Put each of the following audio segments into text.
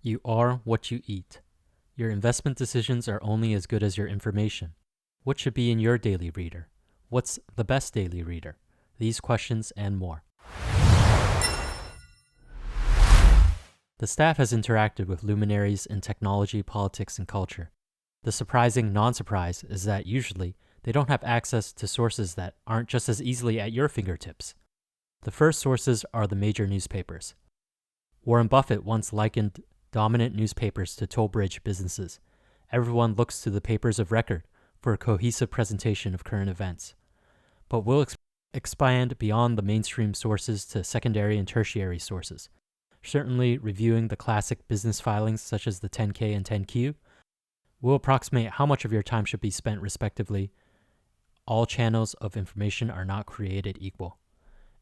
You are what you eat. Your investment decisions are only as good as your information. What should be in your daily reader? What's the best daily reader? These questions and more. The staff has interacted with luminaries in technology, politics, and culture. The surprising non-surprise is that usually they don't have access to sources that aren't just as easily at your fingertips. The first sources are the major newspapers. Warren Buffett once likened dominant newspapers to toll bridge businesses. Everyone looks to the papers of record for a cohesive presentation of current events. But we'll expand beyond the mainstream sources to secondary and tertiary sources. Certainly reviewing the classic business filings such as the 10K and 10Q will approximate how much of your time should be spent respectively. All channels of information are not created equal.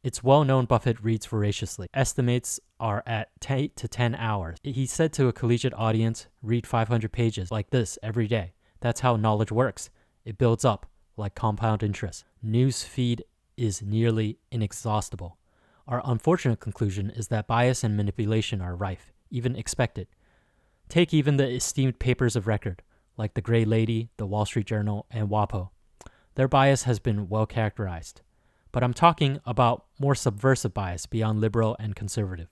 It's well known Buffett reads voraciously. Estimates are at 8 to 10 hours. He said to a collegiate audience, read 500 pages like this every day. That's how knowledge works. It builds up like compound interest. News feed is nearly inexhaustible. Our unfortunate conclusion is that bias and manipulation are rife, even expected. Take even the esteemed papers of record, like the Gray Lady, the Wall Street Journal, and WAPO. Their bias has been well characterized. But I'm talking about more subversive bias beyond liberal and conservative.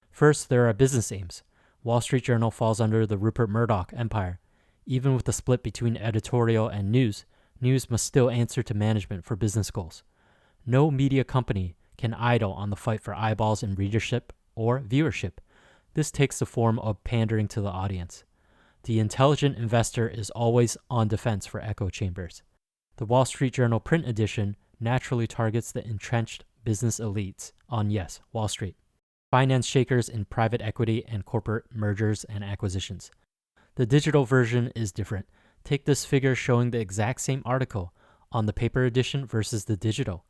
First, there are business aims. Wall Street Journal falls under the Rupert Murdoch empire. Even with the split between editorial and news, news must still answer to management for business goals. No media company can idle on the fight for eyeballs and readership or viewership. This takes the form of pandering to the audience. The intelligent investor is always on defense for echo chambers. The Wall Street Journal print edition naturally targets the entrenched business elites on, yes, Wall Street, finance shakers in private equity and corporate mergers and acquisitions. The digital version is different. Take this figure showing the exact same article on the paper edition versus the digital.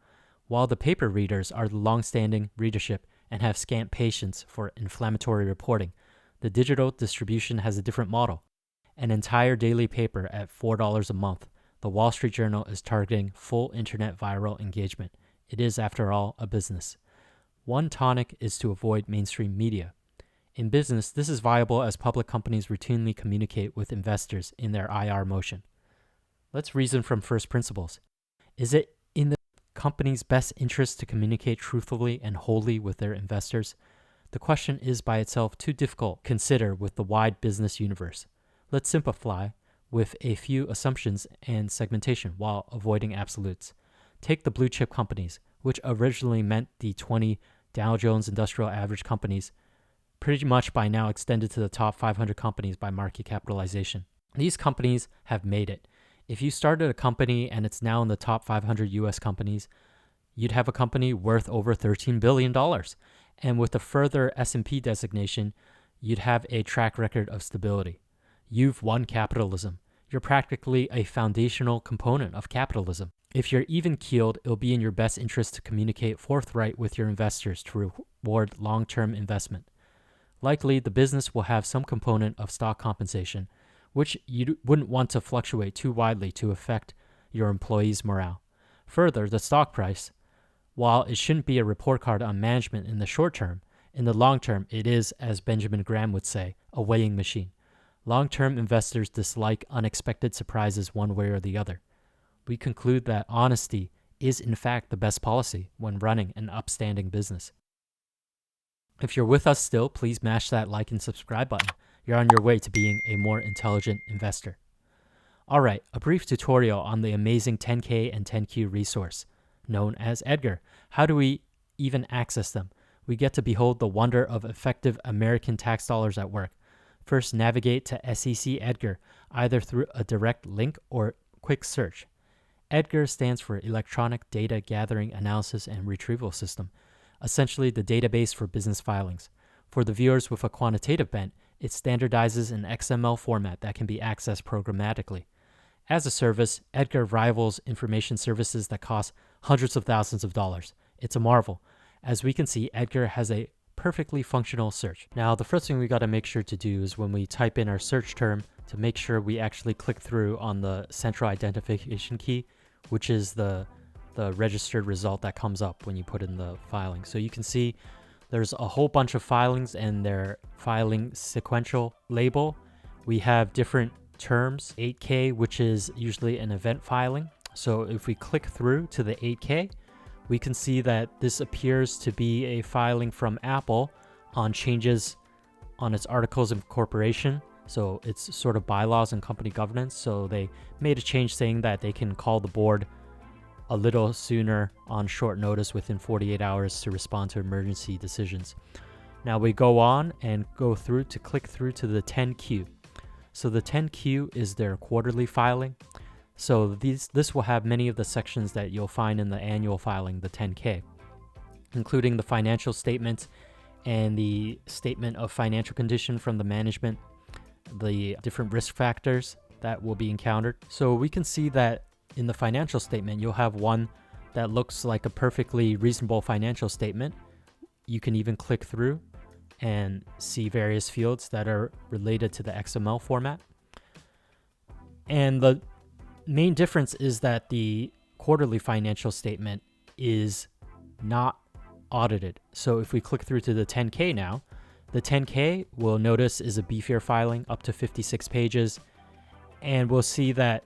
While the paper readers are the long-standing readership and have scant patience for inflammatory reporting, the digital distribution has a different model. An entire daily paper at $4 a month, the Wall Street Journal is targeting full internet viral engagement. It is, after all, a business. One tonic is to avoid mainstream media. In business, this is viable as public companies routinely communicate with investors in their IR motion. Let's reason from first principles. Is it in the company's best interest to communicate truthfully and wholly with their investors? The question is by itself too difficult to consider with the wide business universe. Let's simplify with a few assumptions and segmentation while avoiding absolutes. Take the blue chip companies, which originally meant the 20 Dow Jones Industrial Average companies, pretty much by now extended to the top 500 companies by market capitalization. These companies have made it. If you started a company and it's now in the top 500 US companies, you'd have a company worth over $13 billion. And with a further S&P designation, you'd have a track record of stability. You've won capitalism. You're practically a foundational component of capitalism. If you're even-keeled, it'll be in your best interest to communicate forthright with your investors to reward long-term investment. Likely, the business will have some component of stock compensation, which you wouldn't want to fluctuate too widely to affect your employees' morale. Further, the stock price, while it shouldn't be a report card on management in the short term, in the long term, it is, as Benjamin Graham would say, a weighing machine. Long-term investors dislike unexpected surprises one way or the other. We conclude that honesty is in fact the best policy when running an upstanding business. If you're with us still, please mash that like and subscribe button. You're on your way to being a more intelligent investor. All right, a brief tutorial on the amazing 10K and 10Q resource, known as Edgar. How do we even access them? We get to behold the wonder of effective American tax dollars at work. First, navigate to SEC Edgar, either through a direct link or quick search. Edgar stands for Electronic Data Gathering, Analysis, and Retrieval System, essentially the database for business filings. For the viewers with a quantitative bent, it standardizes an XML format that can be accessed programmatically. As a service, Edgar rivals information services that cost hundreds of thousands of dollars. It's a marvel. As we can see, Edgar has a perfectly functional search. Now, the first thing we got to make sure to do is when we type in our search term to make sure we actually click through on the central identification key, which is the registered result that comes up when you put in the filing. So you can see There's a whole bunch of filings and their filing sequential label. We have different terms, 8K, which is usually an event filing. So if we click through to the 8K, we can see that this appears to be a filing from Apple on changes on its articles of incorporation. So it's sort of bylaws and company governance. So they made a change saying that they can call the board a little sooner on short notice within 48 hours to respond to emergency decisions. Now we go on and go through to click through to the 10Q. So the 10Q is their quarterly filing. So this will have many of the sections that you'll find in the annual filing, the 10K, including the financial statements and the statement of financial condition from the management, the different risk factors that will be encountered. So we can see that in the financial statement, you'll have one that looks like a perfectly reasonable financial statement. You can even click through and see various fields that are related to the XML format. And the main difference is that the quarterly financial statement is not audited. So if we click through to the 10K now, the 10K we'll notice is a beefier filing up to 56 pages. And we'll see that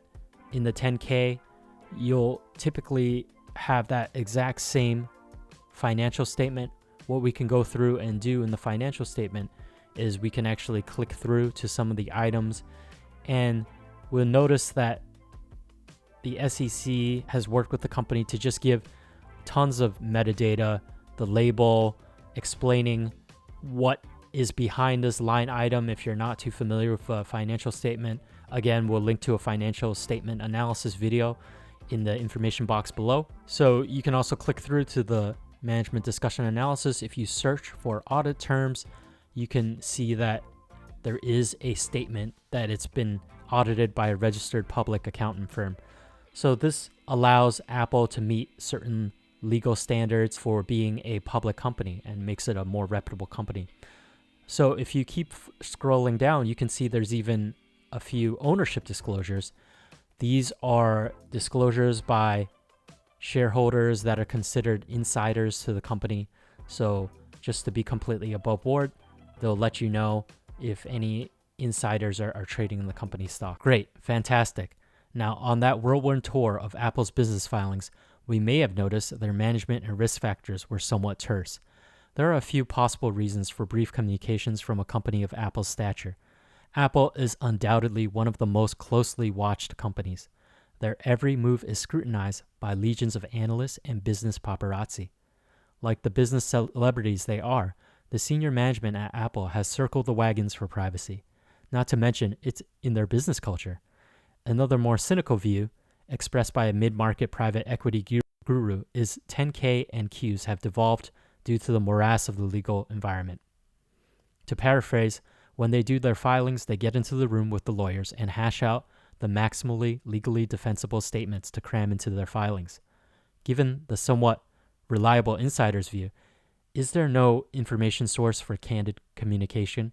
in the 10K, you'll typically have that exact same financial statement. What we can go through and do in the financial statement is we can actually click through to some of the items, and we'll notice that the SEC has worked with the company to just give tons of metadata, the label, explaining what is behind this line item if you're not too familiar with a financial statement. Again, we'll link to a financial statement analysis video in the information box below. So you can also click through to the management discussion analysis. If you search for audit terms, you can see that there is a statement that it's been audited by a registered public accountant firm. So this allows Apple to meet certain legal standards for being a public company and makes it a more reputable company. So if you keep scrolling down, you can see there's even a few ownership disclosures. These are disclosures by shareholders that are considered insiders to the company. So just to be completely above board, they'll let you know if any insiders are trading in the company stock. Great, fantastic. Now, on that whirlwind tour of Apple's business filings, we may have noticed their management and risk factors were somewhat terse. There are a few possible reasons for brief communications from a company of Apple's stature. Apple is undoubtedly one of the most closely watched companies. Their every move is scrutinized by legions of analysts and business paparazzi. Like the business celebrities they are, the senior management at Apple has circled the wagons for privacy. Not to mention, it's in their business culture. Another more cynical view, expressed by a mid-market private equity guru, is 10K and Qs have devolved due to the morass of the legal environment. To paraphrase, when they do their filings, they get into the room with the lawyers and hash out the maximally legally defensible statements to cram into their filings. Given the somewhat reliable insider's view, is there no information source for candid communication?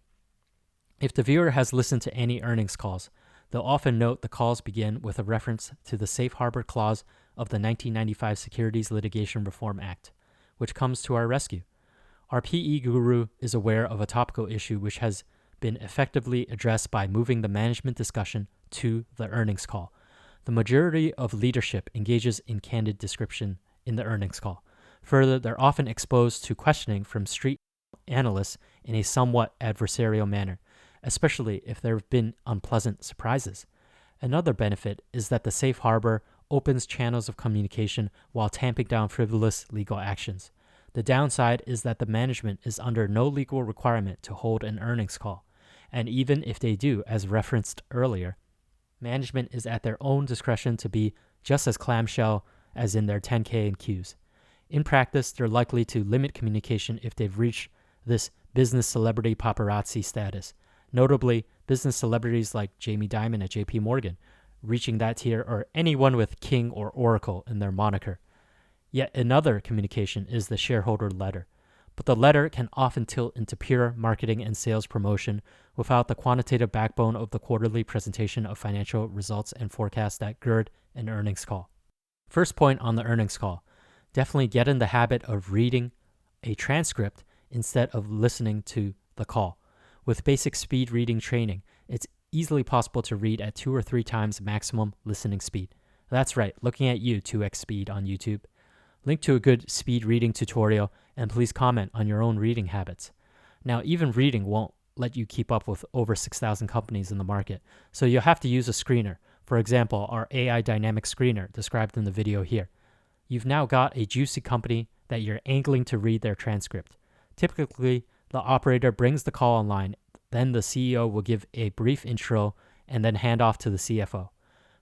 If the viewer has listened to any earnings calls, they'll often note the calls begin with a reference to the safe harbor clause of the 1995 Securities Litigation Reform Act, which comes to our rescue. Our PE guru is aware of a topical issue which has been effectively addressed by moving the management discussion to the earnings call. The majority of leadership engages in candid description in the earnings call. Further, they're often exposed to questioning from street analysts in a somewhat adversarial manner, especially if there have been unpleasant surprises. Another benefit is that the safe harbor opens channels of communication while tamping down frivolous legal actions. The downside is that the management is under no legal requirement to hold an earnings call, and even if they do, as referenced earlier, management is at their own discretion to be just as clamshell as in their 10K and Qs. In practice, they're likely to limit communication if they've reached this business celebrity paparazzi status. Notably, business celebrities like Jamie Dimon at JP Morgan, reaching that tier, or anyone with King or Oracle in their moniker. Yet another communication is the shareholder letter. But the letter can often tilt into pure marketing and sales promotion without the quantitative backbone of the quarterly presentation of financial results and forecasts that gird an earnings call. First point on the earnings call. Definitely get in the habit of reading a transcript instead of listening to the call. With basic speed reading training, it's easily possible to read at 2 or 3 times maximum listening speed. That's right, looking at you, 2x speed on YouTube. Link to a good speed reading tutorial, and please comment on your own reading habits. Now, even reading won't let you keep up with over 6,000 companies in the market, so you'll have to use a screener. For example, our AI dynamic screener described in the video here. You've now got a juicy company that you're angling to read their transcript. Typically, the operator brings the call online, then the CEO will give a brief intro and then hand off to the CFO.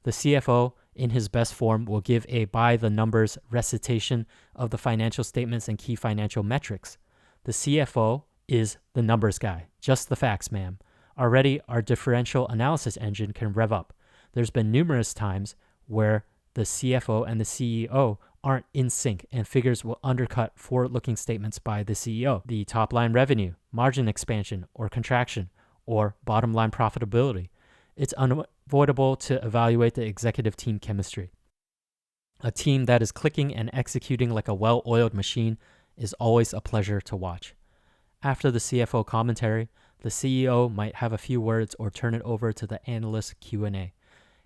The CFO, in his best form, will give a by-the-numbers recitation of the financial statements and key financial metrics. The CFO is the numbers guy. Just the facts, ma'am. Already, our differential analysis engine can rev up. There's been numerous times where the CFO and the CEO aren't in sync, and figures will undercut forward-looking statements by the CEO. The top-line revenue, margin expansion or contraction, or bottom-line profitability. It's unavoidable to evaluate the executive team chemistry. A team that is clicking and executing like a well-oiled machine is always a pleasure to watch. After the CFO commentary, the CEO might have a few words or turn it over to the analyst Q&A.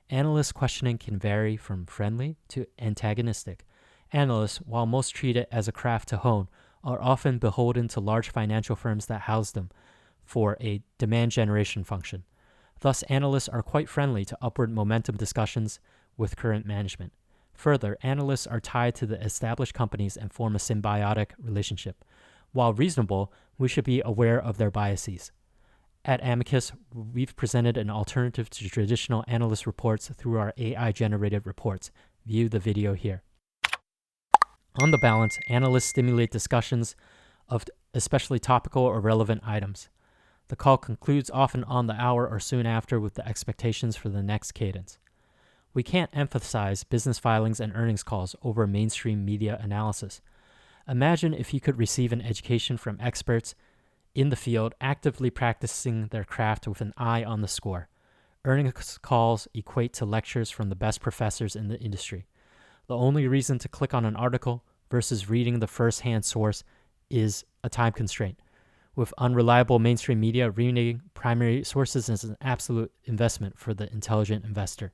Analyst questioning can vary from friendly to antagonistic. Analysts, while most treat it as a craft to hone, are often beholden to large financial firms that house them for a demand generation function. Thus, analysts are quite friendly to upward momentum discussions with current management. Further, analysts are tied to the established companies and form a symbiotic relationship. While reasonable, we should be aware of their biases. At Amicus, we've presented an alternative to traditional analyst reports through our AI-generated reports. View the video here. On the balance, analysts stimulate discussions of especially topical or relevant items. The call concludes often on the hour or soon after with the expectations for the next cadence. We can't emphasize business filings and earnings calls over mainstream media analysis. Imagine if you could receive an education from experts in the field actively practicing their craft with an eye on the score. Earnings calls equate to lectures from the best professors in the industry. The only reason to click on an article versus reading the first-hand source is a time constraint. With unreliable mainstream media, reading primary sources is an absolute investment for the intelligent investor.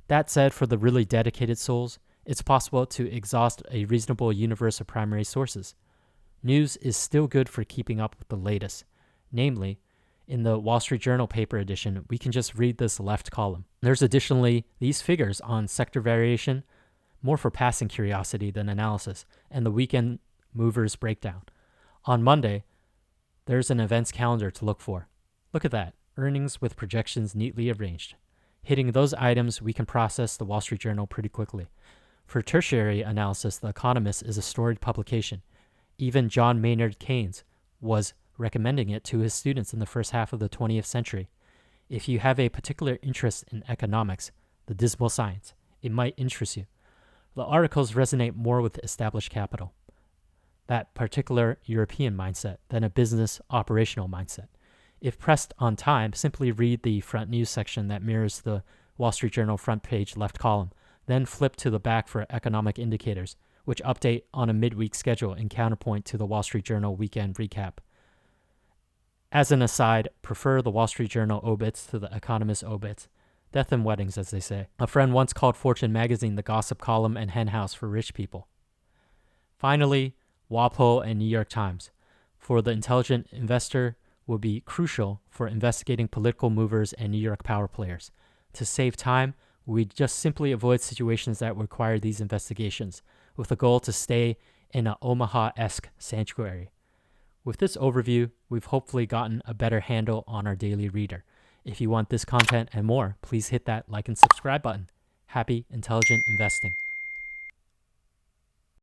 That said, for the really dedicated souls, it's possible to exhaust a reasonable universe of primary sources. News is still good for keeping up with the latest. Namely, in the Wall Street Journal paper edition, we can just read this left column. There's additionally these figures on sector variation, more for passing curiosity than analysis, and the weekend movers breakdown. On Monday, there's an events calendar to look for. Look at that, earnings with projections neatly arranged. Hitting those items, we can process the Wall Street Journal pretty quickly. For tertiary analysis, the Economist is a storied publication. Even John Maynard Keynes was recommending it to his students in the first half of the 20th century. If you have a particular interest in economics, the dismal science, it might interest you. The articles resonate more with established capital, that particular European mindset, than a business operational mindset. If pressed on time, simply read the front news section that mirrors the Wall Street Journal front page left column, then flip to the back for economic indicators, which update on a midweek schedule in counterpoint to the Wall Street Journal weekend recap. As an aside, prefer the Wall Street Journal obits to the Economist obits. Death and weddings, as they say. A friend once called Fortune magazine the gossip column and henhouse for rich people. Finally, WAPO and New York Times, for the intelligent investor, will be crucial for investigating political movers and New York power players. To save time, we just simply avoid situations that require these investigations, with the goal to stay in an Omaha-esque sanctuary. With this overview, we've hopefully gotten a better handle on our daily reader. If you want this content and more, please hit that like and subscribe button. Happy intelligent investing.